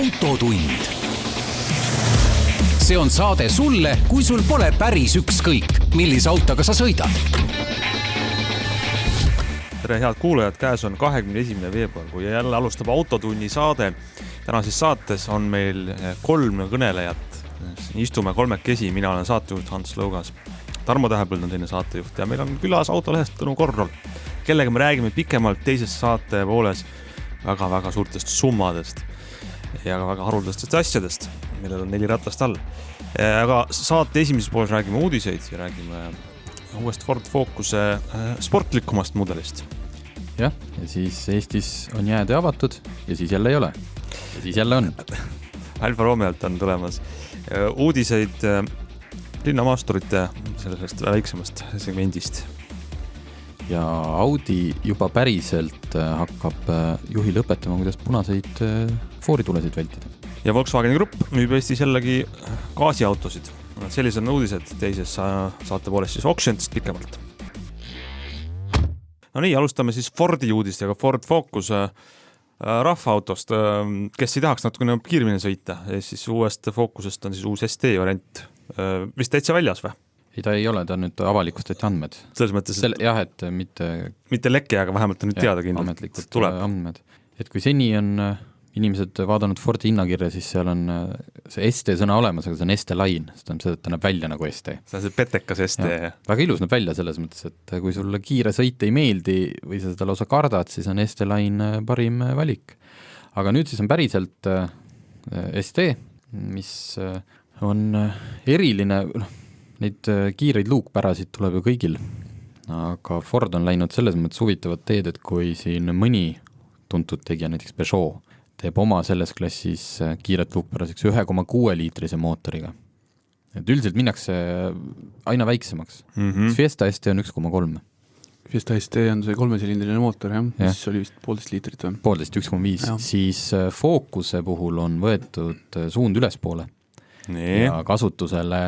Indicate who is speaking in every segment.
Speaker 1: autotund. See on saade sulle, kui sul pole päris ükskõik, millise autoga sa sõidad.
Speaker 2: Tere head kuulajad, käes on 21. veebruar, kui jälle alustab autotunni saade. Tänases saates on meil 3 kõnelejat. Istume kolmekesi, mina olen saatejuht Hans Lõugas. Tarmo Tähepõld on teine saatejuht ja meil on külas autolehest Tõnu Korrol, kellega me räägime pikemalt teises saate pooles väga suurtest summadest ja väga haruldastest asjadest, millel on 4 ratast all. Aga saate esimeses pooles räägime uudiseid ja räägime uuest Ford Focuse sportlikumast mudelist.
Speaker 3: Ja siis Eestis on jääde avatud ja siis jälle ei ole. Ja siis jälle on.
Speaker 2: Alfa Romeolt on tulemas uudiseid linnamaasturite sellest väiksemast segmendist.
Speaker 3: Ja Audi juba päriselt hakkab juhil õpetama, kuidas punaseid fooritulesid vältida. Ja
Speaker 2: Volkswagen Grupp müüb Eestis jällegi gaasiautosid. Sellised on uudised teises saate poolest siis auctionist pikemalt. No nii, alustame siis Fordi uudistega. Ford Focus rahvaautost, kes ei tahaks natukene kiiremini sõita. Siis uuest Focusest on siis uus ST variant. Vist täitsa väljas või?
Speaker 3: Ei, ta ei ole, ta on nüüd avalikustati andmed.
Speaker 2: Selles mõttes,
Speaker 3: jah, et mitte
Speaker 2: leke, aga vähemalt on nüüd teada kindlalt.
Speaker 3: Ametlikult tuleb andmed. Et kui seni on inimesed vaadanud Fordi hinnakirja, siis seal on see ST sõna olemas, aga see on ST Line, seda on see, et ta näeb välja nagu ST.
Speaker 2: See on see petekas ST.
Speaker 3: Väga ilus näeb välja selles mõttes, et kui sulle kiire sõit ei meeldi või sa seda lausa kardad, siis on ST Line parim valik. Aga nüüd siis on päriselt ST, mis on eriline, neid kiireid luukpärasid tuleb ju kõigil, aga Ford on läinud selles mõttes huvitavad teed, et kui siin mõni tuntud tegija, näiteks Peugeot, teeb oma selles klassis kiiret luukpäraseks 1,6 liitrise mootoriga. Et üldiselt minnakse aina väiksemaks. Fiesta ST on 1,3.
Speaker 4: Fiesta ST on see 3-silindriline mootor, mis oli vist 1,5 liitrit või?
Speaker 3: 1,5, siis Focuse puhul on võetud suund ülespoole. Ja kasutusele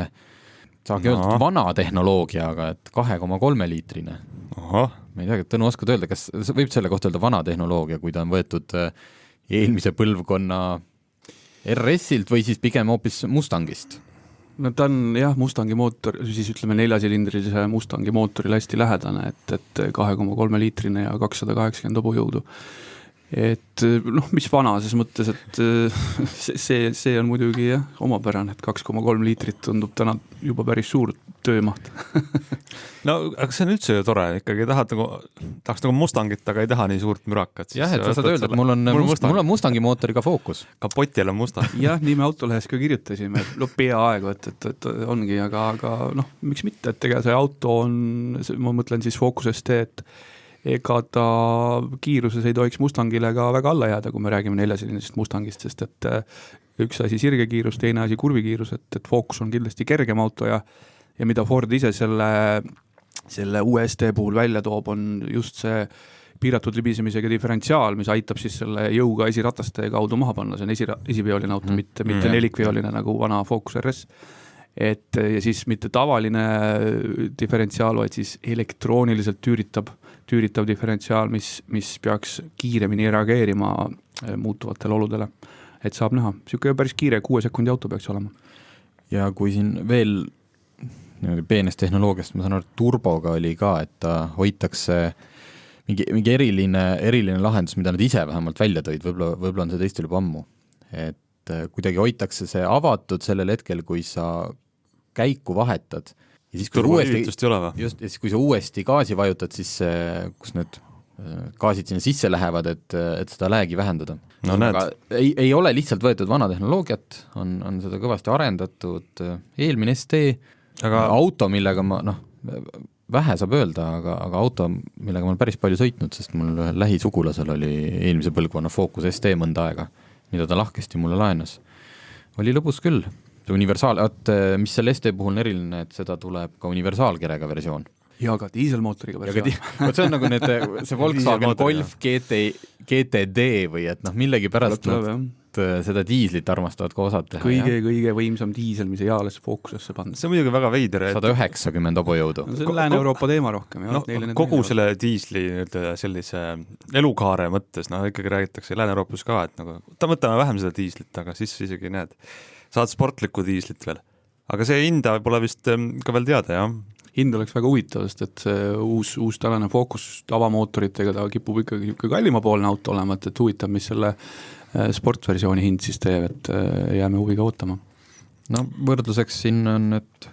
Speaker 3: saagi öelda vana tehnoloogia, aga et 2,3 liitrine.
Speaker 2: Aha.
Speaker 3: Ma ei tea, et Tõnu oskad öelda, kas võib selle kohta öelda vana tehnoloogia, kui ta on võetud eelmise põlvkonna RS-ilt või siis pigem hoopis Mustangist?
Speaker 4: No ta on jah, Mustangi mootor, siis ütleme 4-silindrilise Mustangi mootoril hästi lähedane, et 2,3 liitrine ja 280 hobujõudu. Et mis vana ses mõttes, et see on muidugi omapärane, et 2,3 liitrit tundub täna juba päris suur töömaht.
Speaker 2: No, aga see on üldse ju tore, ikkagi tahaks nagu Mustangit, aga ei taha nii suurt mürakat.
Speaker 3: Jah, et sa saad öelda, et mul on Mustangi mootoriga Focus.
Speaker 2: Kapotil on Mustang.
Speaker 4: Jah, nii me autolehes ka kirjutasime, peaaegu, et ongi, aga miks mitte, et ega see auto on, ma mõtlen siis Focus ST, et ega ta kiiruses ei tohiks Mustangile ka väga alla jääda, kui me räägime 4-silindrisest Mustangist, sest et üks asi sirgekiirus, teine asi kurvikiirus, et Focus on kindlasti kergem auto ja mida Ford ise selle UST puhul välja toob, on just see piiratud libisemisega diferentsiaal, mis aitab siis selle jõuga esirataste kaudu maha panna, see on esiveoline auto, mitte nelikveoline nagu vana Focus RS. Ja siis mitte tavaline diferentsiaal, vaid siis elektrooniliselt tüüritav diferentsiaal, mis peaks kiiremini reageerima muutuvatele oludele. Et saab näha, siuke päris kiire 6 sekundi auto peaks olema.
Speaker 3: Ja kui siin veel peenest tehnoloogiast, ma saan aru, turboga oli ka, et ta hoitakse mingi eriline lahendus, mida nad ise vähemalt välja tõid, võib-olla on see teistel juba ammu. Et kuidagi hoitakse see avatud sellel hetkel, kui sa käiku vahetad. Ja siis, kui sa uuesti gaasi vajutad, siis kus need gaasid sinna sisse lähevad, et seda läägi vähendada.
Speaker 2: No,
Speaker 3: aga ei ole lihtsalt võetud vana tehnoloogiat, on seda kõvasti arendatud. Eelmine ST, aga auto, millega ma, vähe saab öelda, aga auto, millega ma olen päris palju sõitnud, sest mul lähisugulasel oli eelmise põlvkonna Focus ST mõnda aega, mida ta lahkesti mulle laenas. Oli lõbus küll. Universaal, mis selle ST puhul on eriline, et seda tuleb ka universaalkerega versioon.
Speaker 4: Ja ka diiselmootoriga versioon.
Speaker 3: See on nagu see Volkswagen Golf GTD või et millegi pärast seda diislit armastavad ka osad teha.
Speaker 4: Kõige võimsam diisel, mis ei alles fookusesse pannud.
Speaker 2: See on muidugi väga veider.
Speaker 3: 190 hobujõudu.
Speaker 4: See on Lääne-Euroopa teema rohkem.
Speaker 2: Kogu selle diisli sellise elukaare mõttes, ikkagi räägitakse Lääne-Euroopas ka, et nagu, võtame vähem seda diislit, aga siis isegi näed, saad sportlikku diislit veel. Aga see hinda pole vist ka veel teada, jah?
Speaker 4: Hind oleks väga huvitav, sest et see uus tänane Focus avamootoritega ta kipub ikkagi kallimapoolne auto olema, et huvitav, mis selle sportversiooni hind siis teeb, et jääme huviga ootama.
Speaker 3: No võrdluseks siin on, et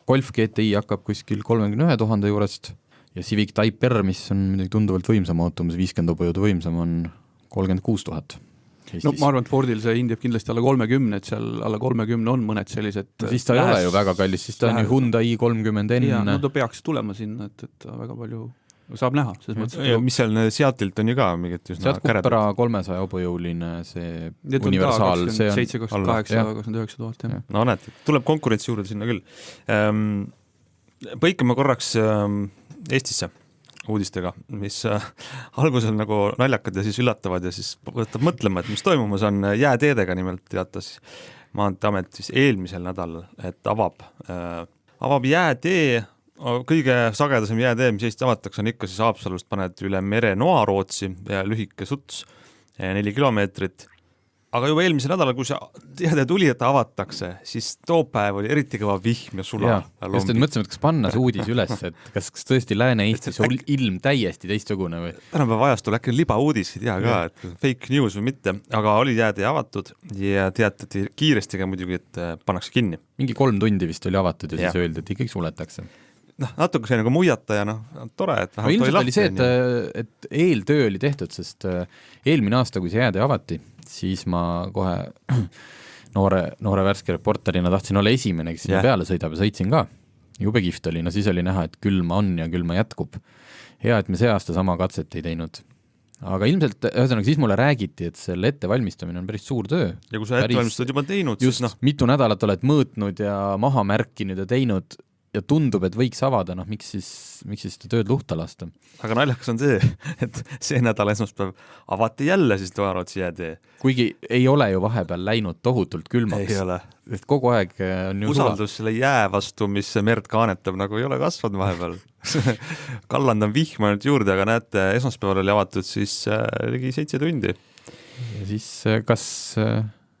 Speaker 3: Golf GTI hakkab kuskil 31 000 juurest ja Civic Type R, mis on midagi tunduvalt võimsam auto, mis 50 hobujõudu võimsam on 36 000.
Speaker 4: No ma arvan, et Fordil see hind jääb kindlasti alla 30, et seal alla 30 on mõned sellised
Speaker 3: siis ta ei ole ju väga kallis, siis ta on ju Hyundai i30N.
Speaker 4: No ta peaks tulema sinna, et väga palju saab näha.
Speaker 2: Mis seal Seatilt on ju ka mingit üsna
Speaker 3: Seat Cupra 300 hobujõuline see universaal, see on
Speaker 4: 728-29 000.
Speaker 2: No näed, tuleb konkurentsi juurde sinna küll. Põikame korraks Eestisse uudistega, mis algusel nagu naljakad ja siis üllatavad ja siis võtab mõtlema, et mis toimumas on jääteedega, nimelt teatas Maanteeamet siis eelmisel nädalal, et avab jäätee, kõige sagedasem jäätee, mis Eestis avatakse, on ikka siis Haapsalust paned üle mere Noarootsi ja lühike suts 4 kilomeetrit. Aga juba eelmisel nädalal, kui see teade tuli, et avatakse, siis too päev oli eriti kõva vihm ja sula.
Speaker 3: Just et mõtlesime, et kas panna see uudis üles, et kas tõesti Lääne-Eestis on ilm täiesti teistsugune või?
Speaker 2: Tänapäeva ajastul äkki liba uudis, ei tea ka, et fake news või mitte, aga oli jääde avatud ja teatati kiiresti ka muidugi, et pannakse kinni.
Speaker 3: Mingi 3 tundi vist oli avatud ja siis öeldi, et ikkagi suletakse.
Speaker 2: Natuke see nagu muiata ja tore, et vähemalt
Speaker 3: ilmselt oli see, et eeltöö oli tehtud, sest eelmine aasta, kui see jääde avati, siis ma kohe noore värske reporterina tahtsin olla esimene, kes sinna peale sõidab ja sõitsin ka. Jube kihvt oli, siis oli näha, et külma on ja külma jätkub. Hea, et me see aasta sama katset ei teinud. Aga ilmselt, ühesõnaga, siis mulle räägiti, et selle ettevalmistamine on päris suur töö.
Speaker 2: Ja kui sa ettevalmistad juba teinud,
Speaker 3: just, siis mitu nädalat oled mõõtnud ja maha märkinud ja teinud ja tundub, et võiks avada, miks siis seda tööd luhta lasta.
Speaker 2: Aga naljakas on see, et see nädal esmaspäev avati jälle siis Noarootsi jäätee.
Speaker 3: Kuigi ei ole ju vahepeal läinud tohutult külmaks.
Speaker 2: Ei ole.
Speaker 3: Et kogu aeg on ju
Speaker 2: usaldus selle jää vastu, mis merd kaanetab, nagu ei ole kasvanud vahepeal. Kalland on vihma nüüd juurde, aga näete, esmaspäeval oli avatud siis ligi 7 tundi.
Speaker 3: Ja siis kas...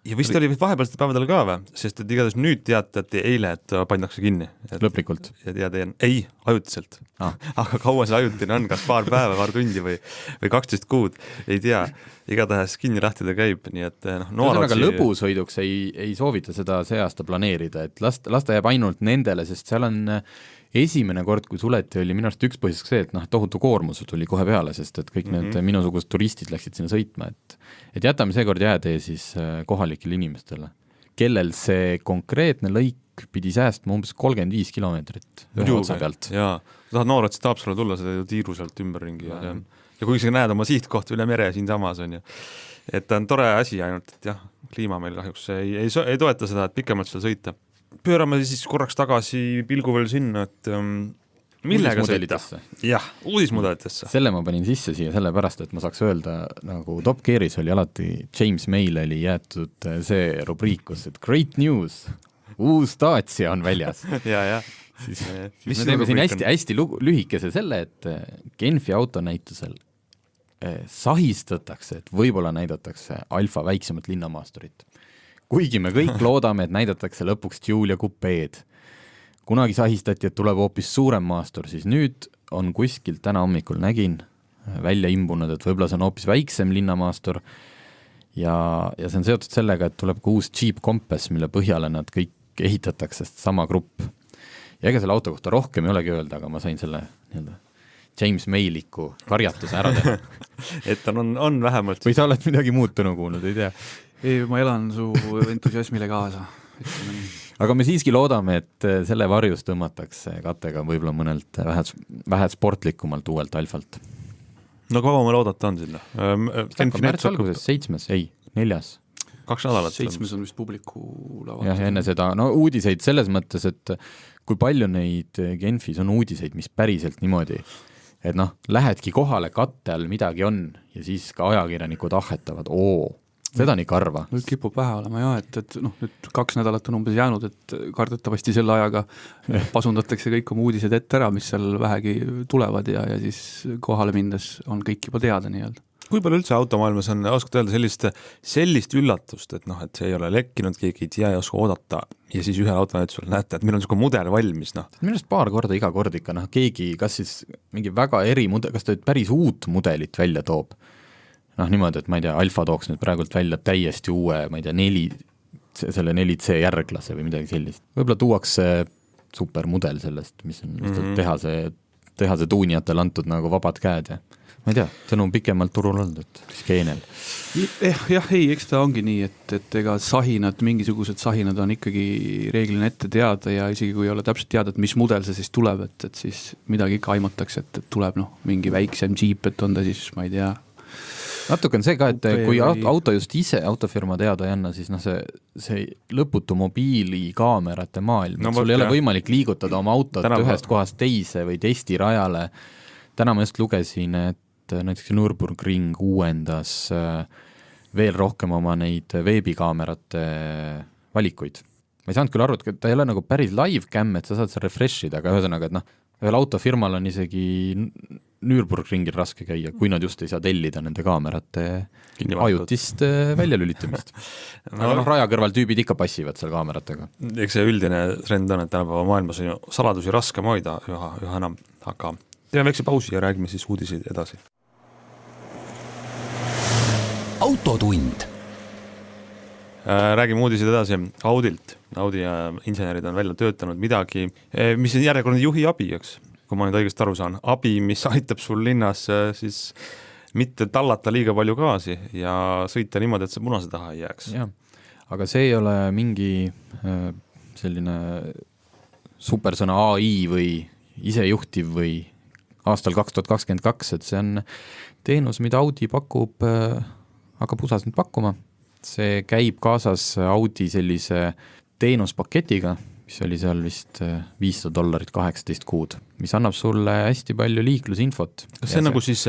Speaker 2: Ja vist oli vahepealsete päevadel ka või? Sest et igatahes nüüd teatati eile, et pandakse kinni.
Speaker 3: Lõplikult?
Speaker 2: Ei, ajutiselt. Aga kaua see ajutine on, kas paar päeva, paar tundi või 12 kuud, ei tea. Igatahes kinni lahtide käib, nii et
Speaker 3: Noarootsi... lõbusõiduks ei soovita seda see aasta planeerida, et lasta jääb ainult nendele, sest seal on esimene kord, kui suleti, oli minu arust üks põhjus see, et tohutu koormus tuli kohe peale, sest et kõik need minusugused turistid läksid sinna sõitma, et jätame seekord jäätee siis kohalikele inimestele, kellel see konkreetne lõik pidi säästma umbes 35 kilomeetrit ühe otsa pealt.
Speaker 2: Jaa, tahad Noorotsi Haapsalu tulla, seda tiiru sealt ümberringi ja kui sa näed oma sihtkohta üle mere siin samas on ju, et on tore asi ainult, et jah, kliima meil kahjuks ei toeta seda, et pikemalt seal sõita. Pöörame siis korraks tagasi pilgu veel sinna, et millega sõita? Jah, uudismudelitesse.
Speaker 3: Selle ma panin sisse siia sellepärast, et ma saaks öelda, nagu Top Gearis oli alati, James Mail oli jäetud see rubriik, kus, et great news, uus Dacia on väljas.
Speaker 2: ja.
Speaker 3: Siis me teeme siin hästi lühikese selle, et Genfi autonäitusel sahistatakse, et võib-olla näidatakse Alfa väiksemat linnamaasturit. Kuigi me kõik loodame, et näidatakse lõpuks Giulia Coupeed. Kunagi sahistati, et tuleb hoopis suurem maastur, siis nüüd on kuskilt täna hommikul nägin välja imbunud, et võib-olla see on hoopis väiksem linnamaastur ja see on seotud sellega, et tuleb ka uus Jeep Compass, mille põhjale nad kõik ehitatakse, sest sama grupp. Ja ega selle auto kohta rohkem ei olegi öelda, aga ma sain selle James Mailiku karjatuse ära teha.
Speaker 2: Et on vähemalt...
Speaker 3: Või sa oled midagi muutunu kuulnud, ei tea?
Speaker 4: Ei, ma elan su entusiasmile kaasa.
Speaker 3: Aga me siiski loodame, et selle varjus tõmmatakse kattega võib-olla mõnelt vähe sportlikumalt uuelt Alfalt.
Speaker 2: No kaua me loodata on sinna?
Speaker 3: Märts alguses, 7, ei, 4.
Speaker 2: 2 nädalat.
Speaker 4: 7 on vist publiku lavat.
Speaker 3: Jah, enne seda, uudiseid selles mõttes, et kui palju neid Genfis on uudiseid, mis päriselt niimoodi, et lähedki kohale katte all midagi on ja siis ka ajakirjanikud ahetavad, seda on ikka harva.
Speaker 4: Nüüd kipub vähe olema jah, et noh, nüüd 2 nädalat on umbes jäänud, et kardetavasti selle ajaga pasundatakse kõik oma uudised ette ära, mis seal vähegi tulevad ja siis kohale minnes on kõik juba teada nii-öelda.
Speaker 2: Kui palju üldse automaailmas on, oskad öelda sellist üllatust, et noh, et see ei ole lekkinud, keegi ei tea ja oska oodata ja siis ühel autonäitusel näete, et meil on selline mudel valmis, noh.
Speaker 3: Minu arust paar korda iga kord ikka, noh, keegi, kas siis mingi väga kas ta päris uut mudelit välja toob, noh niimoodi, et ma ei tea, Alfa tooks nüüd praegult välja täiesti uue, ma ei tea, selle 4C järglase või midagi sellist. Võib-olla tuuakse supermudel sellest, mis on tehase tuunijatel antud nagu vabad käed ja ma ei tea, sõnum pikemalt turul olnud, et skeenel.
Speaker 4: Jah, ei, eks ta ongi nii, et ega mingisugused sahinad on ikkagi reeglina ette teada ja isegi kui ei ole täpselt teada, et mis mudel see siis tuleb, et siis midagi ikka aimatakse, et tuleb mingi väiksem Jeep, et on ta siis, ma ei tea.
Speaker 3: Natuke on see ka, et kui auto just ise autofirma teada ei anna, siis see lõputu mobiilikaamerate maailm, sul ei ole võimalik liigutada oma autot ühest kohast teise või testirajale. Täna ma just lugesin, et näiteks Nürburgring uuendas veel rohkem oma neid veebikaamerate valikuid. Ma ei saanud küll aru, et ta ei ole nagu päris live cam, et sa saad seal refreshida, aga ühesõnaga, et noh, ühel autofirmal on isegi Nürburgringil raske käia, kui nad just ei saa tellida nende kaamerate ajutist väljalülitamist. Aga raja kõrval tüübid ikka passivad seal kaameratega.
Speaker 2: Eks see üldine trend on, et tänapäeva maailmas on ju saladusi raske hoida üha enam, aga teeme väikse pausi ja räägime siis uudiseid edasi.
Speaker 1: Autotund.
Speaker 2: Räägime uudiseid edasi Audilt. Audi insenerid on välja töötanud midagi, mis on järjekordne juhi abi, eks, kui ma nüüd õigesti aru saan. Abi, mis aitab sul linnas siis mitte tallata liiga palju gaasi ja sõita niimoodi, et see punase taha ei jääks.
Speaker 3: Ja, aga see ei ole mingi selline supersõna AI või isejuhtiv või aastal 2022, et see on teenus, mida Audi pakub, hakkab USA-s nüüd pakkuma. See käib kaasas Audi sellise teenuspaketiga, mis oli seal vist $500 18 kuud, mis annab sulle hästi palju liiklusinfot.
Speaker 2: Kas see on nagu siis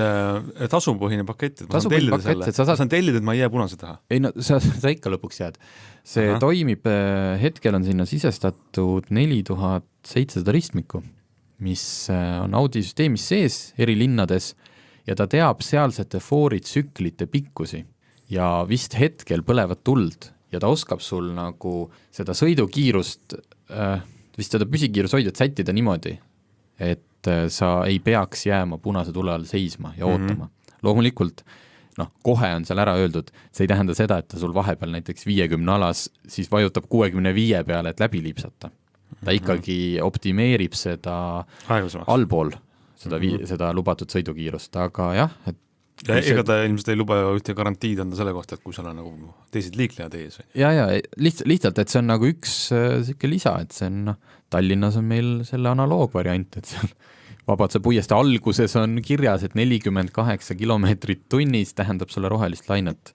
Speaker 2: tasupõhine pakett, et ma saan tellida, et ma ei jää punase taha?
Speaker 3: Ei no, sa ikka lõpuks jääd. See toimib, hetkel on sinna sisestatud 4700 ristmikku, mis on Audi süsteemis sees eri linnades ja ta teab sealsete fooritsüklite pikkusi ja vist hetkel põlevat tuld ja ta oskab sul nagu seda sõidukiirust, vist seda püsikiirushoidjat sättida niimoodi, et sa ei peaks jääma punase tule all seisma ja ootama. Loomulikult, kohe on seal ära öeldud, see ei tähenda seda, et ta sul vahepeal näiteks 50 alas siis vajutab 65 peale, et läbi liipsata. Ta ikkagi optimeerib seda allpool, seda lubatud sõidukiirust, aga jah, et
Speaker 2: ega ta ilmselt ei luba ühte garantiid anda selle kohta, et kui seal on nagu teised liiklejad ees.
Speaker 3: Ja, lihtsalt, et see on nagu üks selline lisa, et see on, Tallinnas on meil selle analoogvariant, et seal Vabaduse puieste alguses on kirjas, et 48 kilomeetrit tunnis tähendab sulle rohelist lainet.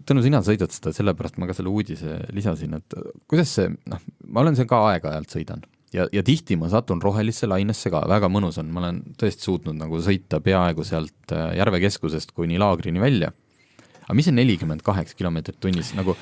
Speaker 3: Tõnu, sina sõidad seda, sellepärast ma ka selle uudise lisasin, et kuidas see, ma olen see ka aeg-ajalt sõidan ja tihti ma satun rohelisse lainesse ka, väga mõnus on, ma olen tõesti suutnud nagu sõita peaaegu sealt Järvekeskusest kuni laagrini välja. Aga mis on 48 kilomeetrit tunnis? Nagu...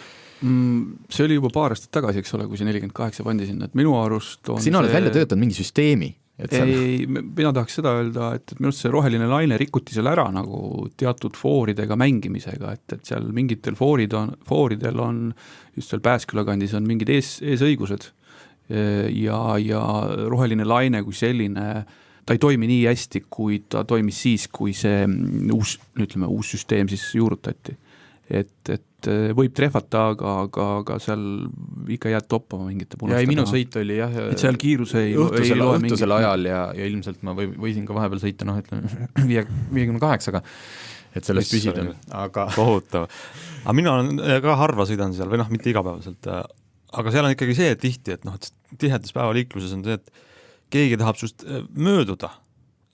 Speaker 4: See oli juba paar aastat tagasi, eks ole, kui see 48 pandi sinna, et minu arust on
Speaker 3: sina oled välja töötanud mingi süsteemi?
Speaker 4: Ei, mina tahaks seda öelda, et minu arust see roheline laine rikuti seal ära nagu teatud fooridega mängimisega, et seal mingitel fooridel on just seal Pääskülakandis on mingid eesõigused ja roheline laine kui selline, ta ei toimi nii hästi, kui ta toimis siis, kui see uus süsteem siis juurutati. Et võib trehvata, aga seal ikka jääd toppama mingite punastega.
Speaker 3: Ja minu sõit oli jah,
Speaker 4: et seal kiirus ei
Speaker 3: õhtusel ajal ja ilmselt ma võisin ka vahepeal sõita 58-ga, et sellest püsida. Aga...
Speaker 2: kohutav. Aga mina ka harva sõidan seal, või mitte igapäevaselt, aga seal on ikkagi see tihti, et tihedas päevaliikluses on see, et keegi tahab sust mööduda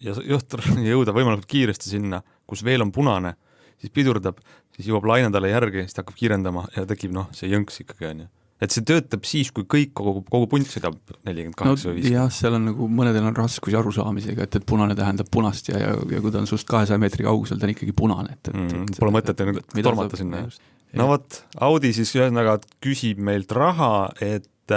Speaker 2: ja jõuda võimalikult kiiresti sinna, kus veel on punane, siis pidurdab, siis jõuab laine talle järgi, siis ta hakkab kiirendama ja tekib see jõnks ikkagi on. et see töötab siis, kui kõik kogu punt sõidab 48 või 50.
Speaker 4: jah, seal on nagu, mõnedel on raskusi arusaamisega, et punane tähendab punast ja kui ta on sust 200 meetri kaugusel, ta on ikkagi punane.
Speaker 2: Pole mõtet tormata sinna. No vot, Audi siis ühesõnaga küsib meilt raha, et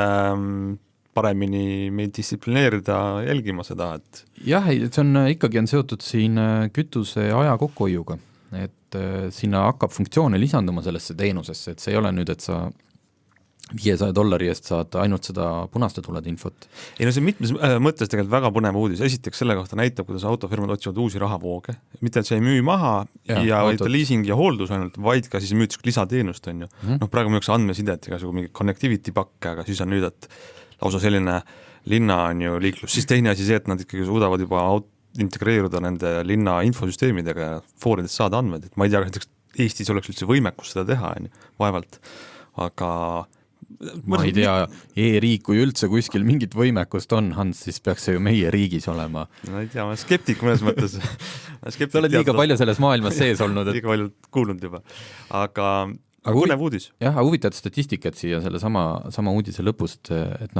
Speaker 2: paremini meid distsiplineerida jälgima seda, et
Speaker 3: jah, see on ikkagi seotud siin kütuse aja kokkuhoiuga, et sinna hakkab funktsioone lisanduma sellesse teenusesse, et see ei ole nüüd, et sa $500 eest saad ainult seda punaste tulede infot.
Speaker 2: Ei no see mitmes mõttes tegelikult väga põnev uudis. Esiteks selle kohta näitab, kuidas autofirmad otsivad uusi rahavooge. Mitte, et see ei müü maha ja vaid leasing ja hooldus ainult, vaid ka siis müüd lisateenust, on ju. Praegu müüks andmesidet ja mingi connectivity pakke, aga siis on nüüd, et lausa selline linna on ju liiklus. Siis teine asi see, et nad ikkagi suudavad juba integreeruda nende linna infosüsteemidega ja fooridest saada andmed. Et ma ei tea, kas Eestis oleks üldse võimekus seda teha, on ju, vaevalt. Aga
Speaker 3: ma ei tea, e-riik, kui üldse kuskil mingit võimekust on, Hans, siis peaks see ju meie riigis olema.
Speaker 2: No ei tea, ma skeptik mõnes mõttes.
Speaker 3: Sa oled liiga palju selles maailmas sees olnud.
Speaker 2: Liiga palju kuulnud juba. Aga põnev uudis.
Speaker 3: Jah, huvitavad statistikat siia selle sama uudise lõpust, et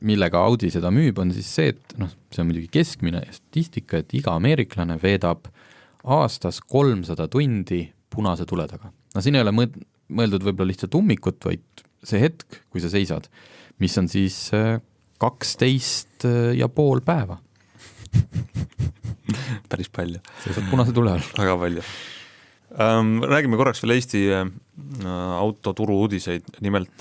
Speaker 3: millega Audi seda müüb, on siis see, et see on muidugi keskmine statistika, et iga ameeriklane veedab aastas 300 tundi punase tule taga. Siin ei ole mõeldud võib-olla lihtsalt ummikut, vaid see hetk, kui sa seisad, mis on siis 12,5 päeva.
Speaker 2: Päris palju.
Speaker 3: Seisad punase tule all.
Speaker 2: Väga palju. Räägime korraks veel Eesti autoturu uudiseid. Nimelt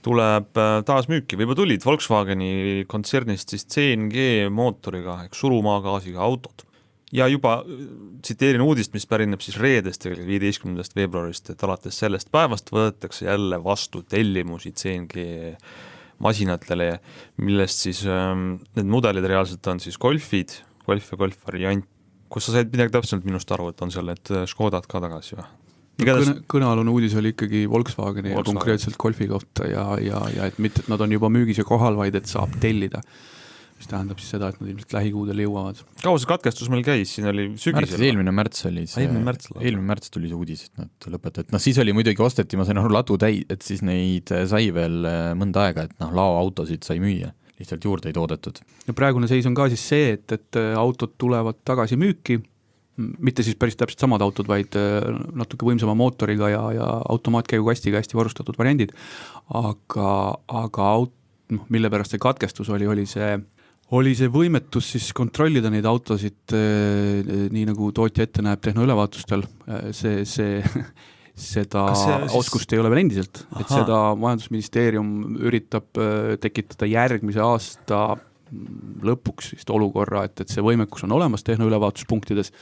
Speaker 2: tuleb taas müüki, või juba tulid Volkswageni kontsernist siis CNG mootoriga ehk surumaagaasiga autod. Ja juba tsiteerin uudist, mis pärineb siis reedest 15. veebruarist, et alates sellest päevast võetakse jälle vastu tellimusi CNG masinatele, millest siis need mudelid reaalselt on siis Golfid, Golf ja Golf variant. Kus sa said midagi täpselt minust aru, et on seal need Škodad ka tagasi või?
Speaker 4: Kõnealune uudis oli ikkagi Volkswageni ja konkreetselt Golfi kohta ja et mitte, et nad on juba müügis ja kohal, vaid et saab tellida. Mis tähendab siis seda, et nad ilmselt lähikuudel jõuavad.
Speaker 2: Kaua see katkestus meil käis? Siin oli sügisel.
Speaker 3: Eelmine märts oli see. Eelmine märts tuli see uudis, et nad lõpetavad. Siis oli muidugi osteti, ma sain aru ladu et siis neid sai veel mõnda aega, et laoautosid sai müüa. Lihtsalt juurde ei toodetud. Ja
Speaker 4: praegune seis on ka siis see, et autod tulevad tagasi müüki, mitte siis päris täpselt samad autod, vaid natuke võimsama mootoriga ja automaatkäigukastiga hästi varustatud variandid, aga mille pärast see katkestus oli see võimetus siis kontrollida neid autosid nii nagu tootja ette näeb tehnoülevaatustel, seda oskust ei ole veel endiselt, et seda Majandusministeerium üritab tekitada järgmise aasta lõpuks vist olukorra, et see võimekus on olemas tehnoülevaatuspunktides,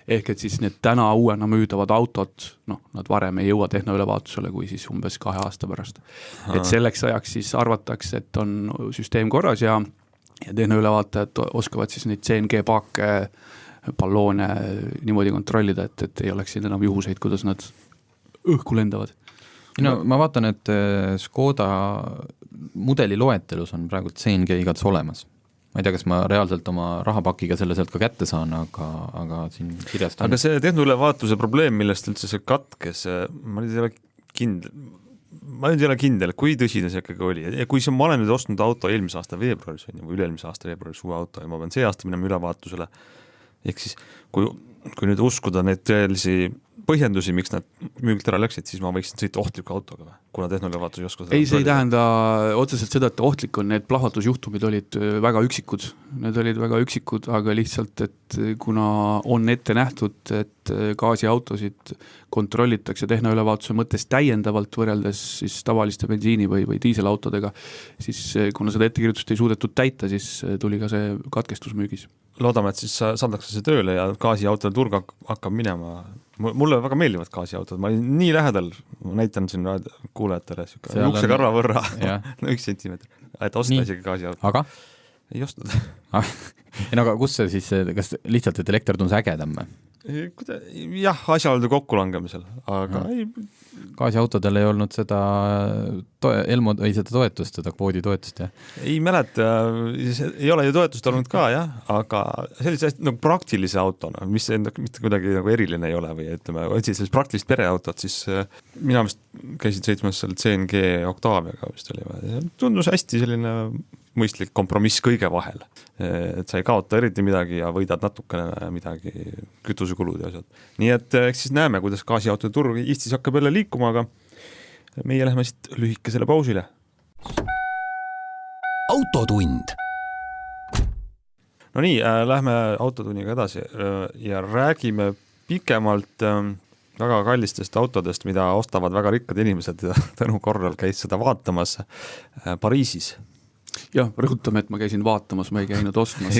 Speaker 4: ehk et siis need täna uuena müüdavad autod, nad varem ei jõua tehnoülevaatusele kui siis umbes 2 aasta pärast. Et selleks ajaks siis arvatakse, et on süsteem korras ja tehnoülevaatajad oskavad siis neid CNG-paake, balloone niimoodi kontrollida, et ei oleks siin enam juhuseid, kuidas nad õhku lendavad.
Speaker 3: Ma vaatan, et Škoda mudeli loetelus on praegu CNG igats olemas. Ma ei tea, kas ma reaalselt oma rahapakiga selle sealt ka kätte saan, aga siin kirjast on.
Speaker 2: Aga see tehnoülevaatuse probleem, millest üldse see katkes, ma ei ole kindel, kui tõsine see ikkagi oli. Ja kui ma olen nüüd ostnud auto eelmise aasta veebruaris või üle-eelmise aasta veebruaris uue auto ja ma pean see aasta minema ülevaatusele, ehk siis kui nüüd uskuda neid tõelisi põhjendusi, miks nad müügilt ära läksid, siis ma võiksin sõita ohtliku autoga või? Kuna tehnoülevaatus ei oska seda.
Speaker 4: Ei, see ei tähenda otseselt seda, et ohtlik on, need plahvatusjuhtumid olid väga üksikud. Need olid väga üksikud, aga lihtsalt, et kuna on ette nähtud, et gaasiautosid kontrollitakse tehnoülevaatuse mõttes täiendavalt võrreldes siis tavaliste bensiini või diiselautodega, siis kuna seda ettekirjutust ei suudetud täita, siis tuli ka see katkestus müügis.
Speaker 2: Loodame, et siis saadakse see tööle ja gaasiautode turg hakkab minema. Mulle väga meeldivad gaasiautod, ma olin nii lähedal, ma näitan siin kuulajatele uksekarva võrra 1 sentimeetri, et osta isegi gaasiautod.
Speaker 3: Aga?
Speaker 2: Ei ostnud.
Speaker 3: Aga kus see siis, kas lihtsalt, et elekter tundus ägedam?
Speaker 2: jah, asjaolude kokkulangemisel, aga ei.
Speaker 3: Gaasiautodel ei olnud seda Elmo või seda toetust, seda kvooditoetust, jah?
Speaker 2: Ei mäleta, ei ole ju toetust olnud ka, jah, aga sellise nagu praktilise autona, mis mitte kuidagi nagu eriline ei ole või ütleme, otsid sellist praktilist pereautot, siis mina vist käisin sõitmas seal CNG Octaviaga vist oli, tundus hästi selline mõistlik kompromiss kõige vahel, et sa ei kaota eriti midagi ja võidad natukene midagi, kütusekulud ja asjad. Nii et eks siis näeme, kuidas gaasiautode turg Eestis hakkab jälle liikuma, aga meie läheme siit lühikesele pausile.
Speaker 1: Autotund.
Speaker 2: No nii, lähme autotunniga edasi ja räägime pikemalt väga kallistest autodest, mida ostavad väga rikkad inimesed ja tänu korral käis seda vaatamas Pariisis.
Speaker 4: Jah, rõhutame, et ma käisin vaatamas, ma ei käinud ostmas.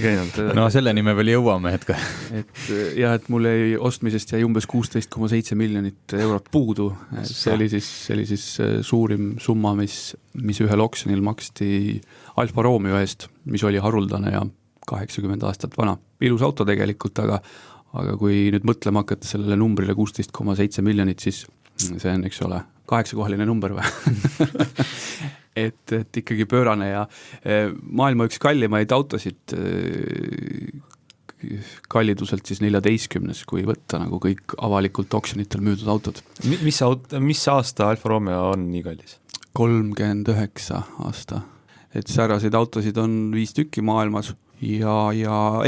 Speaker 3: No selleni me veel jõuame,
Speaker 4: et mul ei ostmisest jäi umbes 16,7 miljonit eurot puudu. See oli siis suurim summa, mis ühel oksjonil maksti Alfa Romeo eest, mis oli haruldane ja 80 aastat vana. Ilus auto tegelikult, aga kui nüüd mõtlema hakata sellele numbrile 16,7 miljonit, siis see on, eks ole, 8-kohaline number või? et ikkagi pöörane ja maailma üks kallimaid autosid kalliduselt siis 14, kui võtta nagu kõik avalikult oksjonitel müüdud autod.
Speaker 2: Mis aasta Alfa Romeo on nii kallis?
Speaker 4: 39 aasta. Et sääraseid autosid on 5 tükki maailmas ja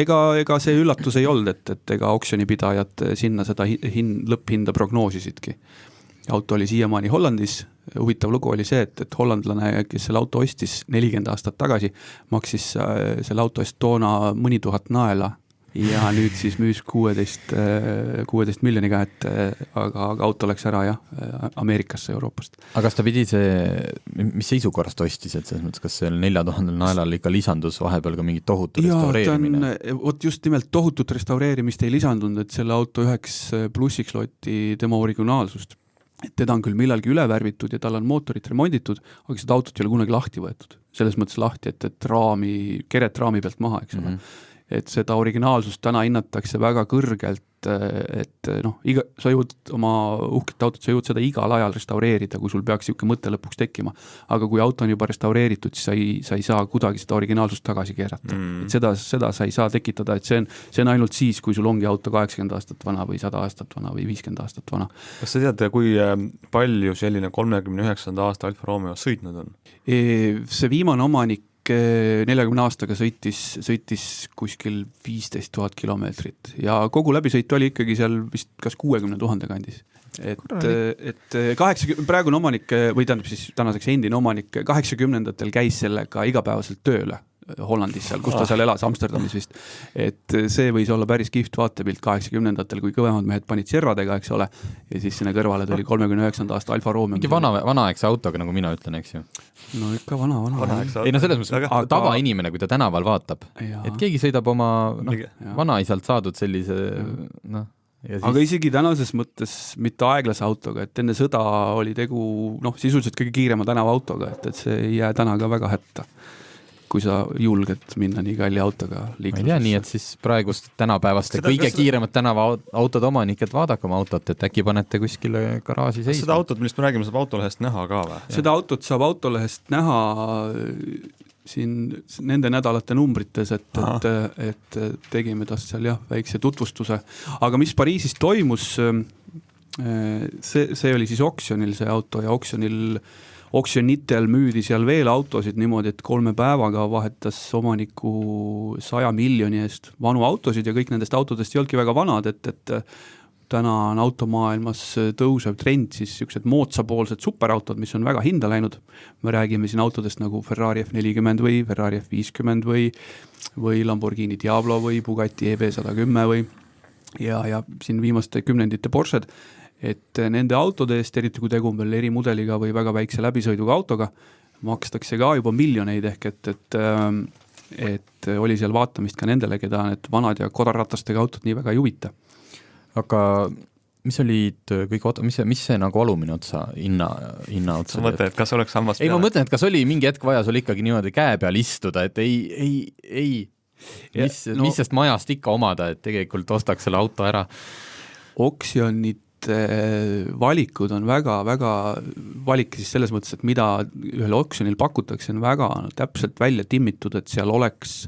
Speaker 4: ega see üllatus ei olnud, et ega oksjonipidajad sinna seda lõpphinda prognoosisidki. Auto oli siiamaani Hollandis, huvitav lugu oli see, et hollandlane, kes selle auto ostis 40 aastat tagasi, maksis selle auto eest toona mõni tuhat naela ja nüüd siis müüs 16 miljoniga, aga auto läks ära Ameerikasse, Euroopast.
Speaker 3: Aga kas ta pidi mis seisukorrast ostis, et selles mõttes, kas seal 4000 naelal ikka lisandus vahepeal ka mingit tohutu restaureerimine?
Speaker 4: Vot just nimelt tohutut restaureerimist ei lisandunud, et selle auto üheks plussiks loeti tema originaalsust. Et teda on küll millalgi üle värvitud ja tal on mootorit remonditud, aga seda autot ei ole kunagi lahti võetud. Selles mõttes lahti, et keret raami pealt maha, eks ole. Et seda originaalsust täna hinnatakse väga kõrgelt, et sa jõud oma uhket autot, sa jõud seda igal ajal restaureerida, kui sul peaks siuke mõte lõpuks tekkima. Aga kui auto on juba restaureeritud, siis sa ei saa kuidagi seda originaalsust tagasi keerata. Et seda sa ei saa tekitada, et see on ainult siis, kui sul ongi auto 80 aastat vana või 100 aastat vana või 50 aastat vana.
Speaker 2: Kas sa tead, kui palju selline 39. aasta Alfa Romeo sõitnud on?
Speaker 4: See viimane omanik 40 aastaga sõitis kuskil 15 000 kilomeetrit ja kogu läbisõit oli ikkagi seal vist kas 60 000 kandis. Et 80, praegune omanik või tähendab siis tänaseks endine omanik 80-ndatel käis sellega igapäevaselt tööle Hollandis seal, kus ta seal elas, Amsterdamis vist. Et see võis olla päris kihvt vaatepilt 80-ndatel, kui kõvemad mehed panid serradega, eks ole, ja siis sinna kõrvale tuli 39. aasta Alfa Romeo.
Speaker 3: Mingi vanaekse autoga, nagu mina ütlen, eks ju?
Speaker 4: No ikka vana.
Speaker 3: Ei, no selles mõttes tavainimene, kui ta tänaval vaatab, et keegi sõidab oma vanaisalt saadud sellise
Speaker 4: aga isegi tänases mõttes mitte aeglase autoga, et enne sõda oli tegu sisuliselt kõige kiirema tänava autoga, et see ei jää täna ka väga hätta, kui sa julged minna nii kalli autoga liiklusesse. Ma ei tea, nii et siis praegust tänapäevaste kõige kiiremad tänava autod omanikud vaadake oma autot, et äkki panete kuskile garaaži seisma.
Speaker 2: Seda autot, millest me räägime, saab autolehest näha ka või?
Speaker 4: Seda autot saab autolehest näha siin nende nädalate numbrites, et tegime tast seal väikse tutvustuse. Aga mis Pariisis toimus, see oli siis oksjonil see auto ja oksjonitel müüdi seal veel autosid niimoodi, et 3 päevaga vahetas omaniku 100 miljoni eest vanu autosid ja kõik nendest autodest ei olnudki väga vanad, et täna on automaailmas tõusev trend siis siuksed moodsapoolsed superautod, mis on väga hinda läinud. Me räägime siin autodest nagu Ferrari F40 või Ferrari F50 või Lamborghini Diablo või Bugatti EB110 või ja siin viimaste kümnendite Porsched, et nende autode eest, eriti kui tegu on veel erimudeliga või väga väikse läbisõiduga autoga, makstakse ka juba miljoneid ehk et oli seal vaatamist ka nendele, keda need vanad ja kodarratastega autod nii väga ei huvita.
Speaker 3: Aga mis olid mis see nagu alumine otsa, hinna otsa?
Speaker 2: Sa mõtled, et kas oleks sammas
Speaker 3: peale? Ei, ma mõtlen, et kas oli mingi hetk vaja sul ikkagi niimoodi käe peal istuda, et ei mis sest majast ikka omada, et tegelikult ostaks selle auto ära?
Speaker 4: Oksjonite valikud on väga valik siis selles mõttes, et mida ühel oksjonil pakutakse, on väga täpselt välja timmitud, et seal oleks,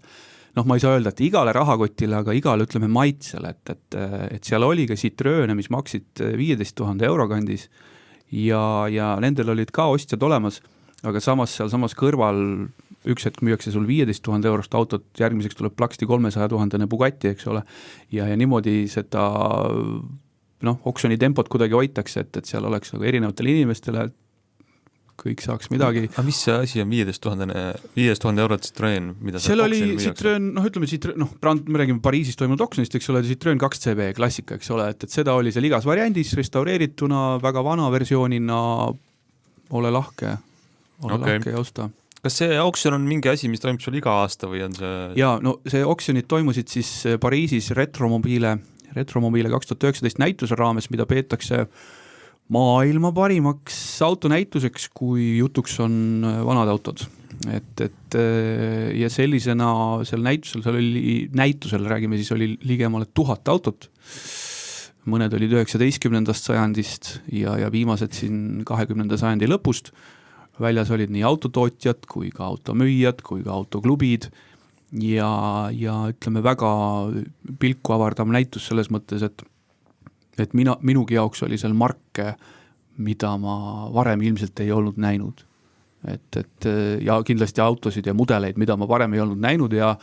Speaker 4: ma ei saa öelda, et igale rahakotile, aga igale, ütleme, maitsele, et seal oli ka Citroene, mis maksid 15 000 euro kandis ja nendel olid ka ostjad olemas, aga samas kõrval üks hetk müüakse sul 15 000 eurost autot, järgmiseks tuleb plaksti 300 000 Bugatti, eks ole, ja niimoodi seda oksjoni tempot kuidagi hoitakse, et seal oleks nagu erinevatele inimestele, kõik saaks midagi.
Speaker 2: Aga mis see asi on 15 000 eurot Citroen, mida
Speaker 4: seal oli Citroen, ütleme Citroen, me räägime Pariisis toimunud oksjonist, eks ole, Citroen 2CV klassika, eks ole, et seda oli seal igas variandis, restaureerituna, väga vana versioonina, ole lahke ja osta.
Speaker 2: Kas see oksjon on mingi asi, mis toimub sul iga aasta või on see?
Speaker 4: Jaa, see oksjonid toimusid siis Pariisis Retromobiile 2019 näituse raames, mida peetakse maailma parimaks autonäituseks, kui jutuks on vanad autod. Ja sellisena seal näitusel räägime siis oli ligemale 1000 autot. Mõned olid 19. sajandist ja viimased siin 20. sajandi lõpust. Väljas olid nii autotootjad kui ka automüüjad kui ka autoklubid ja ütleme väga pilku avardav näitus selles mõttes, et minugi jaoks oli seal marke, mida ma varem ilmselt ei olnud näinud. Ja kindlasti autosid ja mudeleid, mida ma varem ei olnud näinud ja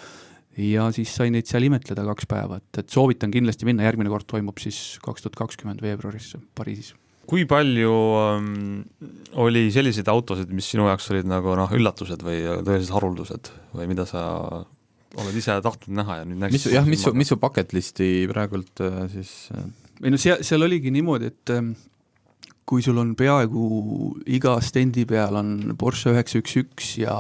Speaker 4: siis sai neid seal imetleda 2 päeva. Et soovitan kindlasti minna, järgmine kord toimub siis 2020 veebruaris Pariisis.
Speaker 2: Kui palju oli selliseid autosid, mis sinu jaoks olid nagu üllatused või tõelised haruldused või mida sa oled ise tahtnud näha ja nüüd näeks?
Speaker 3: Mis su bucket listi praegult siis?
Speaker 4: Seal oligi niimoodi, et kui sul on peaaegu iga stendi peal on Porsche 911 ja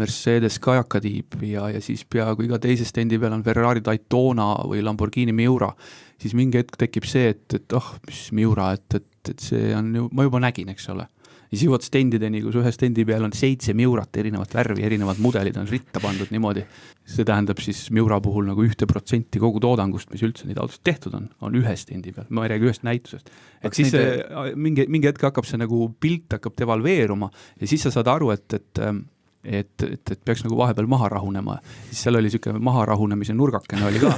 Speaker 4: Mercedes Kajakadiib ja siis peaaegu iga teise stendi peal on Ferrari Daytona või Lamborghini Miura, siis mingi hetk tekib see, et mis Miura, et see on ju, ma juba nägin, eks ole. Ja siis jõuad stendideni, kus ühe stendi peal on 7 Miurat, erinevat värvi, erinevad mudelid on ritta pandud niimoodi. See tähendab siis Miura puhul nagu 1% kogu toodangust, mis üldse neid autosid tehtud on ühe stendi peal. Ma ei räägi ühest näitusest. Et siis mingi hetk hakkab see nagu pilt hakkab devalveeruma ja siis sa saad aru, et peaks nagu vahepeal maha rahunema. Siis seal oli selline maha rahunemise nurgakene oli ka.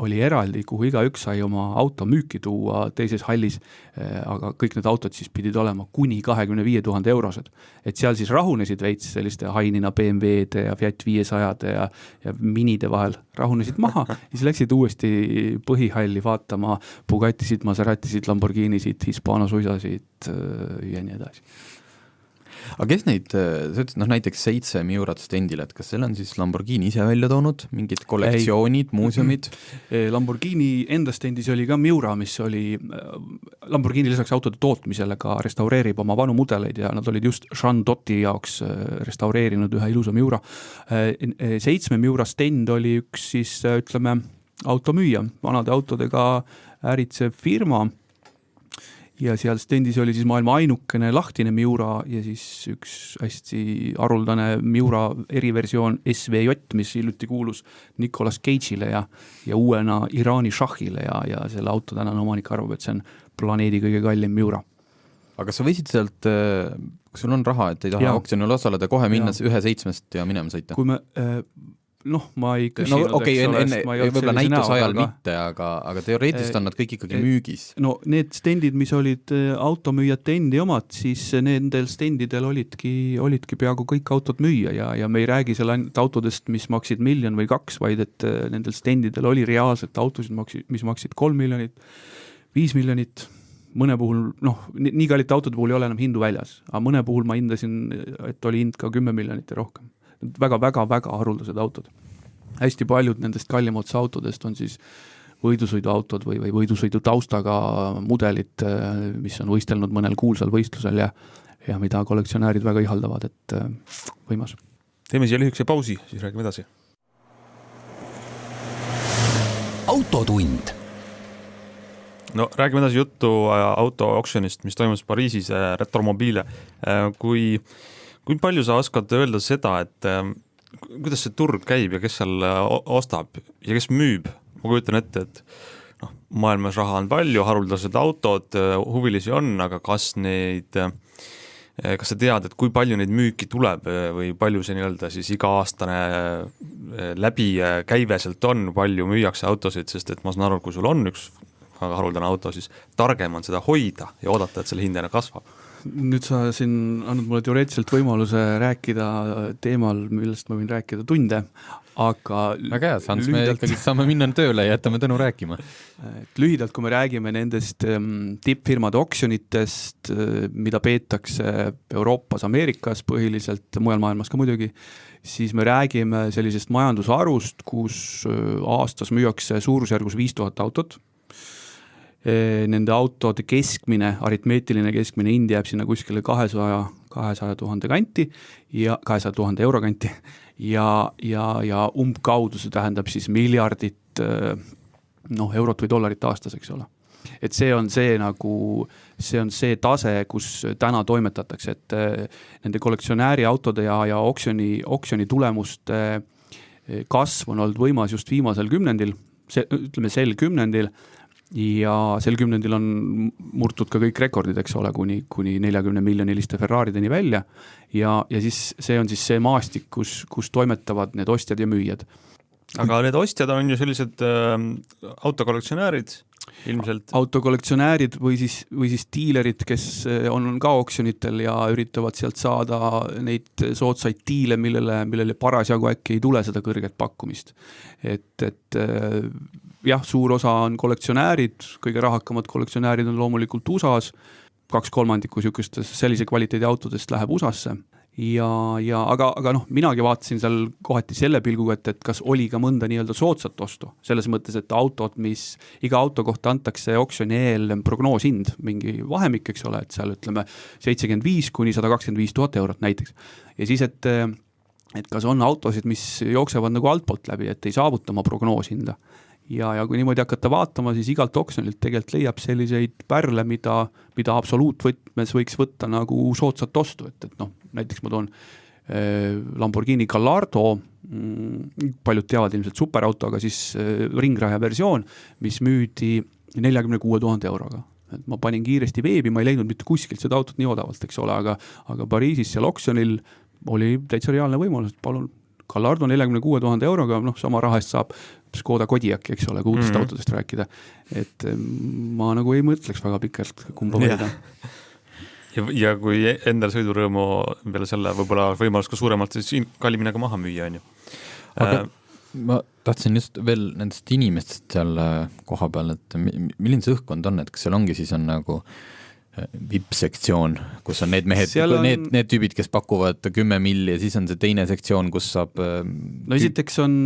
Speaker 4: oli eraldi, kuhu igaüks sai oma auto müüki tuua teises hallis, aga kõik need autod siis pidid olema kuni 25 000 eurosed. Et seal siis rahunesid veits selliste Hainina BMW-de ja Fiat 500 ja minide vahel rahunesid maha, siis läksid uuesti põhihalli vaatama Bugattisid, Maseratisid, Lamborghinisid, Hispano suisasid ja nii edasi.
Speaker 3: Aga kes neid, sa ütlesid, näiteks 7 Miurat stendil, et kas seal on siis Lamborghini ise välja toonud, mingid kollektsioonid, muuseumid?
Speaker 4: Lamborghini enda stendis oli ka Miura, mis oli, Lamborghini lisaks autode tootmisele ka restaureerib oma vanu mudeleid ja nad olid just Jean Dotti jaoks restaureerinud ühe ilusa Miura. 7 Miura stend oli üks siis, ütleme, automüüja, vanade autodega äritsev firma. Ja seal stendis oli siis maailma ainukene lahtine Miura ja siis üks hästi haruldane Miura eriversioon SVJ, mis hiljuti kuulus Nicolas Cage'ile ja uuena Iraani šahhile ja selle auto tänane omanik arvab, et see on planeedi kõige kallim Miura.
Speaker 3: Aga sa võisid sealt, kui sul on raha, et ei taha oksjonil osaleda, kohe minna 1/7 ja minema sõita?
Speaker 4: Kui me... ma ei küsinud,
Speaker 3: võib-olla näituse ajal mitte, aga teoreetiliselt on nad kõik ikkagi müügis.
Speaker 4: No need stendid, mis olid automüüjate endi omad, siis nendel stendidel olidki peaaegu kõik autod müüa ja me ei räägi seal ainult autodest, mis maksid 1 miljon või 2, vaid et nendel stendidel oli reaalselt autosid, mis maksid 3 miljonit, 5 miljonit, mõne puhul, nii kallite autode puhul ei ole enam hindu väljas, aga mõne puhul ma hindasin, et oli hind ka 10 miljonit ja rohkem. Väga haruldased autod. Hästi paljud nendest kallimotsa autodest on siis võidusõiduautod või võidusõidu taustaga mudelid, mis on võistelnud mõnel kuulsal võistlusel ja mida kollektsionäärid väga ihaldavad, et võimas.
Speaker 2: Teeme siia lühikese pausi, siis räägime edasi.
Speaker 1: Autotund.
Speaker 2: No räägime edasi juttu auto-oksjonist, mis toimus Pariisis Retromobiile. Kui palju sa oskad öelda seda, et kuidas see turg käib ja kes seal ostab ja kes müüb? Ma kujutan ette, et maailmas raha on palju, haruldased autod, huvilisi on, aga kas sa tead, et kui palju neid müüki tuleb või palju see nii-öelda siis iga-aastane läbikäive sealt on, palju müüakse autosid, sest et ma saan aru, kui sul on üks väga haruldane auto, siis targem on seda hoida ja oodata, et selle hind kasvab.
Speaker 4: Nüüd sa siin annad mulle teoreetiliselt võimaluse rääkida teemal, millest ma võin rääkida tunde, aga
Speaker 3: väga hea, Hans, me ikkagi saame minna tööle ja jätame Tõnu rääkima.
Speaker 4: Lühidalt, kui me räägime nendest tippfirmade oksjonitest, mida peetakse Euroopas, Ameerikas põhiliselt, mujal maailmas ka muidugi, siis me räägime sellisest majandusharust, kus aastas müüakse suurusjärgus 5000 autot. Nende autode keskmine, aritmeetiline keskmine hind jääb sinna kuskile 200 000 kanti ja 200 000 euro kanti ja umbkaudu see tähendab siis miljardit eurot või dollarit aastas, eks ole. Et see on see tase, kus täna toimetatakse, et nende kollektsionääri autode ja oksjoni tulemuste kasv on olnud võimas just viimasel kümnendil, sel kümnendil, ja sel kümnendil on murtud ka kõik rekordid, eks ole, kuni 40 miljoniliste Ferrarideni välja ja siis see on siis see maastik, kus toimetavad need ostjad ja müüjad.
Speaker 2: Aga need ostjad on ju sellised autokollektsionäärid ilmselt?
Speaker 4: Autokollektsionäärid või siis diilerid, kes on ka oksjonitel ja üritavad sealt saada neid soodsaid diile, millele parasjagu äkki ei tule seda kõrget pakkumist. Et jah, suur osa on kollektsionäärid, kõige rahakamad kollektsionäärid on loomulikult USA-s, 2/3 sellise kvaliteedi autodest läheb USA-sse. Aga minagi vaatasin seal kohati selle pilguga, et kas oli ka mõnda nii-öelda soodsat ostu, selles mõttes, et autod, mis iga auto kohta antakse oksjoni eel prognooshind, mingi vahemik, eks ole, et seal ütleme 75 kuni 125 000 eurot näiteks. Ja siis, et kas on autosid, mis jooksevad nagu altpoolt läbi, et ei saavuta oma prognooshinda. Ja kui niimoodi hakata vaatama, siis igalt oksjonilt tegelikult leiab selliseid pärle, mida absoluutvõtmes võiks võtta nagu soodsat ostu, et näiteks ma toon Lamborghini Gallardo, paljud teavad ilmselt superauto, aga siis ringraja versioon, mis müüdi 46 000 euroga. Et ma panin kiiresti veebi, ma ei leidnud mitte kuskilt seda autot nii odavalt, eks ole, aga Pariisis seal oksjonil oli täitsa reaalne võimalus, et palun Gallardo 46 000 euroga, sama raha eest saab Škoda Kodiaki, eks ole, kui uudest autodest rääkida. Et ma nagu ei mõtleks väga pikalt, kumba valida.
Speaker 2: Ja kui endal sõidurõõmu peale selle võib-olla võimalus ka suuremalt, siis kallimine ka maha müüa, on ju.
Speaker 3: Aga ma tahtsin just veel nendest inimestest seal koha peal, et milline see õhkkond on, et kas seal ongi siis on nagu VIP-sektsioon, kus on need mehed, need tüübid, kes pakuvad 10 milli ja siis on see teine sektsioon, kus saab
Speaker 4: esiteks on,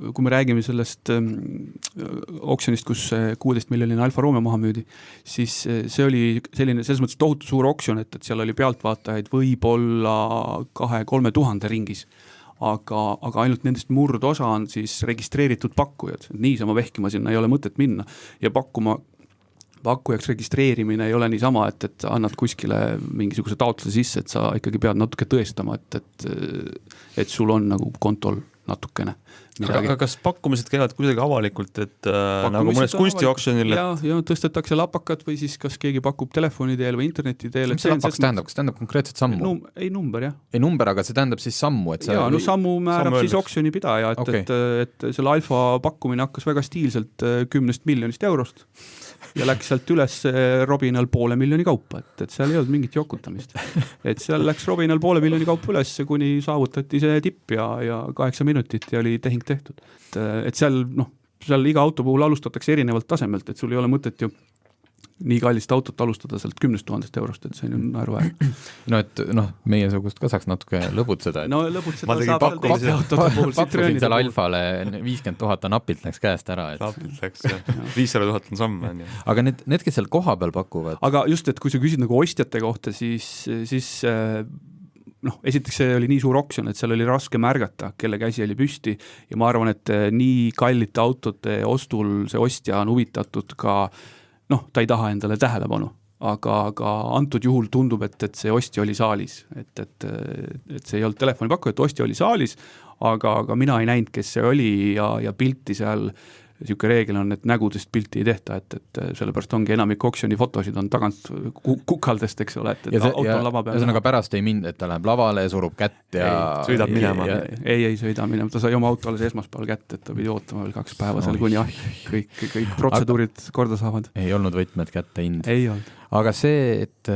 Speaker 4: kui me räägime sellest oksjonist, kus 16 miljonine Alfa Romeo maha müüdi, siis see oli selline, selles mõttes tohutu suur oksjon, et seal oli pealtvaatajaid võib-olla 2-3 tuhande ringis. Aga ainult nendest murdosa on siis registreeritud pakkujad. Niisama vehkima sinna ei ole mõtet minna ja pakkujaks registreerimine ei ole niisama, et annad kuskile mingisuguse taotluse sisse, et sa ikkagi pead natuke tõestama, et sul on nagu kontol natukene.
Speaker 2: Aga kas pakkumised käivad kuidagi avalikult, et nagu mõnes kunstioksjonil?
Speaker 4: Ja tõstetakse lapakat või siis kas keegi pakub telefoni teel või interneti teel.
Speaker 3: Mis see lapaks tähendab? Kas tähendab konkreetset sammu?
Speaker 4: Ei number, jah.
Speaker 3: Ei number, aga see tähendab siis sammu. Et
Speaker 4: sammu määrab siis oksjoni pidaja, et selle Alfa pakkumine hakkas väga stiilselt 10 miljonist eurost ja läks sealt üles Robinal 500 000 kaupa, et seal ei olnud mingit jokutamist. Et seal läks Robinal 500 000 kaupa üles, kuni saavutati see tipp ja 8 minutit ja oli tehing tehtud. Et seal iga auto puhul alustatakse erinevalt tasemelt, et sul ei ole mõtet ju nii kallist autot alustada sealt 10 000 eurost, et see on naeruväär.
Speaker 3: Meie sugust ka saaks natuke lõbutseda.
Speaker 4: Lõbutseda saab teise autode puhul.
Speaker 3: Pakkusin seal Alfale 50 000 napilt läks käest ära.
Speaker 2: Napilt läks, 500 000 on samm.
Speaker 3: Aga need, kes seal koha peal pakuvad?
Speaker 4: Aga just, et kui sa küsid nagu ostjate kohta, siis esiteks see oli nii suur oksjon, et seal oli raske märgata, kelle käsi oli püsti ja ma arvan, et nii kallite autode ostul see ostja on huvitatud ka ta ei taha endale tähelepanu, aga antud juhul tundub, et see ostja oli saalis, et see ei olnud telefonipakku, et ostja oli saalis, aga mina ei näinud, kes see oli ja pilti seal, niisugune reegel on, et nägudest pilti ei tehta, et sellepärast ongi enamik oksjoni fotosid on tagant kukaldest, eks ole, et auto on lava peal.
Speaker 3: Ühesõnaga pärast ei mind, et ta läheb lavale ja surub kätt ja
Speaker 2: sõidab minema.
Speaker 4: Ei sõida minema, ta sai oma auto alles esmaspäeval kätt, et ta pidi ootama veel 2 päeva seal kuni kõik protseduurid korda saavad.
Speaker 3: Ei olnud võtmed kätte hind.
Speaker 4: Ei olnud.
Speaker 3: Aga see, et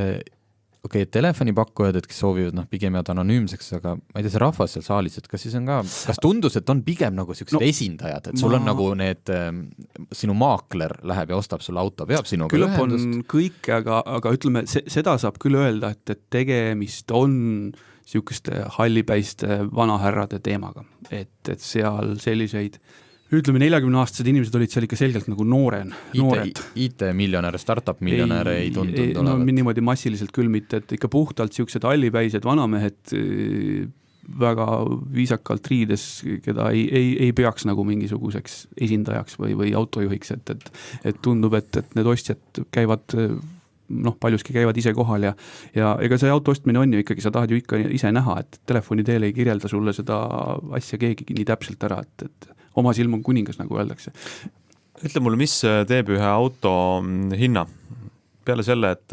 Speaker 3: telefonipakkujad, et kes soovivad pigem jääda anonüümseks, aga ma ei tea, see rahvas seal saalis, et kas siis on ka, kas tundus, et on pigem nagu sellised esindajad, et sul on nagu need, sinu maakler läheb ja ostab sulle auto, peab sinuga
Speaker 4: küllap
Speaker 3: ühendust?
Speaker 4: on kõik, aga ütleme, seda saab küll öelda, et tegemist on niisuguste hallipäiste vanahärrade teemaga, et seal selliseid ütleme, 40-aastased inimesed olid seal ikka selgelt nagu noored.
Speaker 3: IT-miljonäre, startup-miljonäre ei tundunud olevat.
Speaker 4: No niimoodi massiliselt küll mitte, et ikka puhtalt siuksed hallipäised vanamehed väga viisakalt riides, keda ei peaks nagu mingisuguseks esindajaks või autojuhiks, et tundub, et need ostjad käivad paljuski käivad ise kohal ja ega see auto ostmine on ju ikkagi, sa tahad ju ikka ise näha, et telefoni teel ei kirjelda sulle seda asja keegi nii täpselt ära, et oma silm on kuningas, nagu öeldakse.
Speaker 2: Ütle mulle, mis teeb ühe auto hinna? Peale selle, et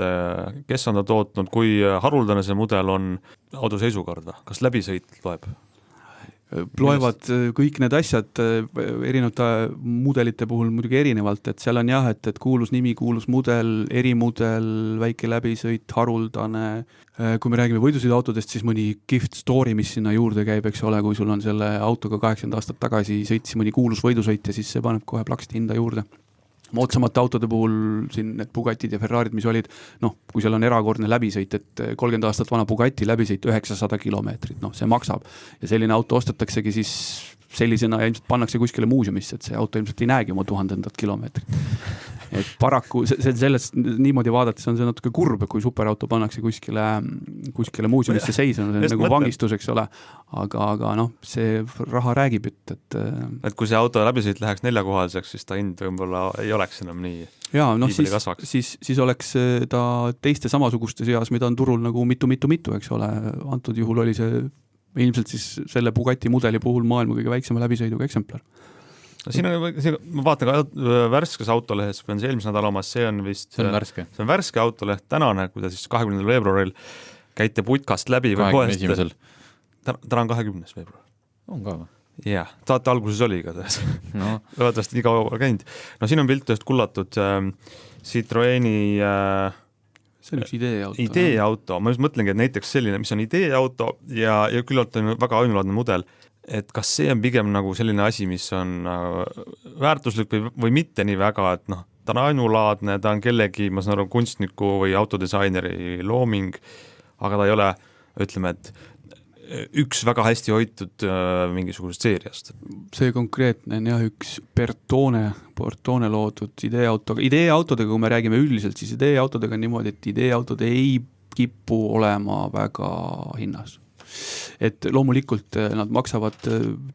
Speaker 2: kes on ta tootnud, kui haruldane see mudel on auto seisukord või? Kas läbisõit loeb?
Speaker 4: Loevad kõik need asjad erinevate mudelite puhul muidugi erinevalt, et seal on jah, et kuulus nimi, kuulus mudel, erimudel, väike läbisõit, haruldane. Kui me räägime võidusõiduautodest, siis mõni gift story, mis sinna juurde käib, eks ole, kui sul on selle autoga 80 aastat tagasi sõitis mõni kuulus võidusõit ja siis see paneb kohe plaksti hinda juurde. Moodsamate autode puhul siin need Bugatid ja Ferrarid, mis olid, kui seal on erakordne läbisõit, et 30 aastat vana Bugatti läbisõit 900 kilomeetrit, see maksab. Ja selline auto ostetaksegi siis sellisena ja ilmselt pannakse kuskile muuseumisse, et see auto ilmselt ei näegi oma 1000 kilomeetrit. Et paraku sellest niimoodi vaadates on see natuke kurb, kui superauto pannakse kuskile muuseumisse seisma, see on nagu vangistus, eks ole. Aga see raha räägib,
Speaker 2: et kui see auto läbisõit läheks 4-kohaliseks, siis ta hind võib-olla ei oleks enam nii
Speaker 4: siis oleks ta teiste samasuguste seas, mida on turul nagu mitu, eks ole. Antud juhul oli see ilmselt siis selle Bugatti mudeli puhul maailma kõige väiksema läbisõiduga eksemplar.
Speaker 2: Ma vaatan ka värskes autolehes, kui on see eelmise nädala omas, see on värske autoleht tänane, kui ta siis 20. veebruaril käite putkast läbi või poest. Täna on 20. veebruar.
Speaker 3: On ka või?
Speaker 2: Jah, saate alguses oli ka loodetavasti nii kaua käinud. Siin on pilt ühest kullatud Citroeni
Speaker 4: see on üks ideeauto.
Speaker 2: Ideeauto, ma just mõtlengi, et näiteks selline, mis on ideeauto ja küllalt on väga ainulaadne mudel, et kas see on pigem nagu selline asi, mis on väärtuslik või mitte nii väga, et ta on ainulaadne, ta on kellegi, ma saan aru, kunstniku või autodisaineri looming, aga ta ei ole, ütleme, et üks väga hästi hoitud mingisugusest seeriast.
Speaker 4: See konkreetne on jah üks Bertone loodud ideeautoga. Ideeautodega, kui me räägime üldiselt, siis ideeautodega on niimoodi, et ideeautod ei kipu olema väga hinnas. Et loomulikult nad maksavad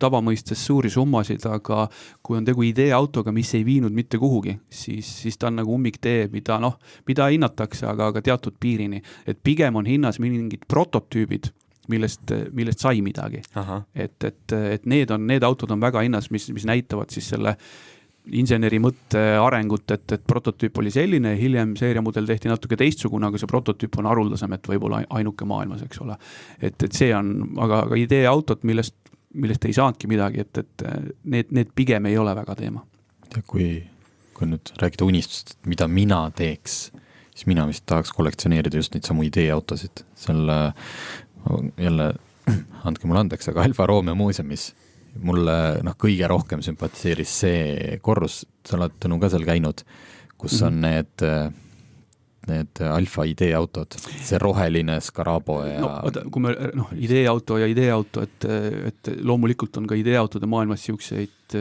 Speaker 4: tavamõistes suuri summasid, aga kui on tegu ideeautoga, mis ei viinud mitte kuhugi, siis ta on nagu ummiktee, mida hinnatakse, aga teatud piirini. Et pigem on hinnas mingid prototüübid, millest sai midagi. Et need autod on väga hinnas, mis näitavad siis selle inseneri mõtte arengut, et prototüüp oli selline, hiljem seeriamudel tehti natuke teistsugune, aga see prototüüp on haruldasem, et võib-olla ainuke maailmas, eks ole. Et see on, aga ideeautot, millest ei saanudki midagi, et need pigem ei ole väga teema.
Speaker 3: Ja kui nüüd rääkida unistust, mida mina teeks, siis mina vist tahaks kollektsioneerida just neid samu ideeautosid. Selle jälle, andke mulle andeks, aga Alfa Romeo muuseumis mulle kõige rohkem sümpatiseeris see korrus, sa oled Tõnu ka seal käinud, kus on need Alfa ideeautod, see roheline Scarabo ja
Speaker 4: kui me ideeauto, et loomulikult on ka ideeautode maailmas siukseid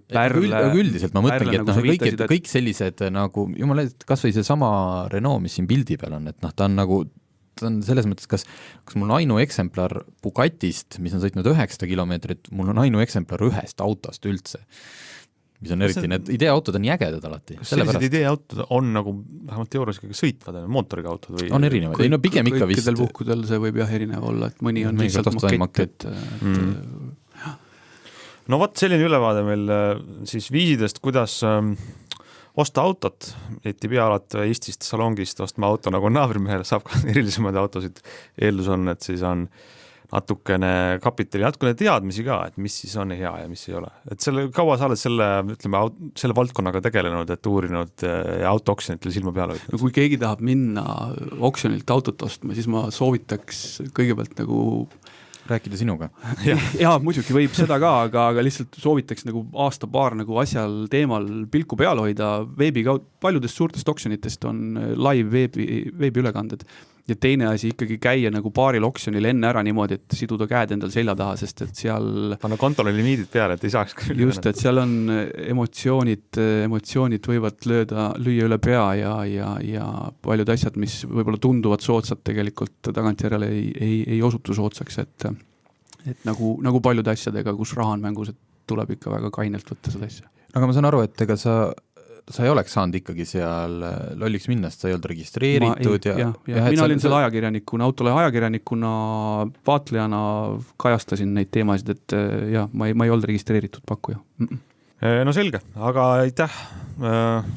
Speaker 4: pärle.
Speaker 3: Üldiselt ma mõtlengi, et kõik sellised nagu, jumala, kas või see sama Renault, mis siin pildi peal on, et ta on nagu ta on selles mõttes, kas mul on ainu eksemplar Bugatist, mis on sõitnud 900 kilomeetrit, mul on ainu eksemplar ühest autost üldse, mis on eriti, need ideeautod on jägedad alati.
Speaker 2: Kas sellised ideeautod on nagu vähemalt teoorias ikkagi sõitvad, mootoriga autod? Või
Speaker 3: on erinevad, pigem ikka vist.
Speaker 4: Kõikidel puhkudel see võib jah erinev olla, et mõni on lihtsalt makett.
Speaker 2: no vot, selline ülevaade meil siis viisidest, kuidas osta autot, et ei pea alati Eestist salongist ostma auto nagu naabrimehel, saab ka erilisemaid autosid. Eeldus on, et siis on natukene kapitali, natukene teadmisi ka, et mis siis on hea ja mis ei ole. Et kaua sa oled selle valdkonnaga tegelenud, et uurinud ja autooksjonitele silma peale hoidnud?
Speaker 4: No kui keegi tahab minna oksjonilt autot ostma, siis ma soovitaks kõigepealt nagu
Speaker 3: rääkida sinuga.
Speaker 4: Jaa, muidugi võib seda ka, aga lihtsalt soovitaks nagu aasta-paar nagu asjal teemal pilku peal hoida veebi kaudu. Paljudest suurtest oksjonitest on live veebiülekanded. Ja teine asi ikkagi käia nagu paaril oksjonil enne ära niimoodi, et siduda käed endal selja taha, sest et seal
Speaker 2: panna kontole limiidid peale, et ei saaks küll.
Speaker 4: Just, et seal on emotsioonid võivad lüüa üle pea ja paljud asjad, mis võib-olla tunduvad soodsad, tegelikult tagantjärele ei osutu soodsaks, et nagu paljude asjadega, kus raha on mängus, et tuleb ikka väga kainelt võtta seda asja.
Speaker 3: Aga ma saan aru, et ega sa ei oleks saanud ikkagi seal lolliks minna, sest sa ei olnud registreeritud.
Speaker 4: Mina olin seal ajakirjanikuna, autole ajakirjanikuna, vaatlejana kajastasin neid teemasid, et ma ei olnud registreeritud pakkuja.
Speaker 2: No selge, aga aitäh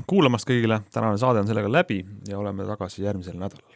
Speaker 2: kuulamast kõigile, tänane saade on sellega läbi ja oleme tagasi järgmisel nädalal.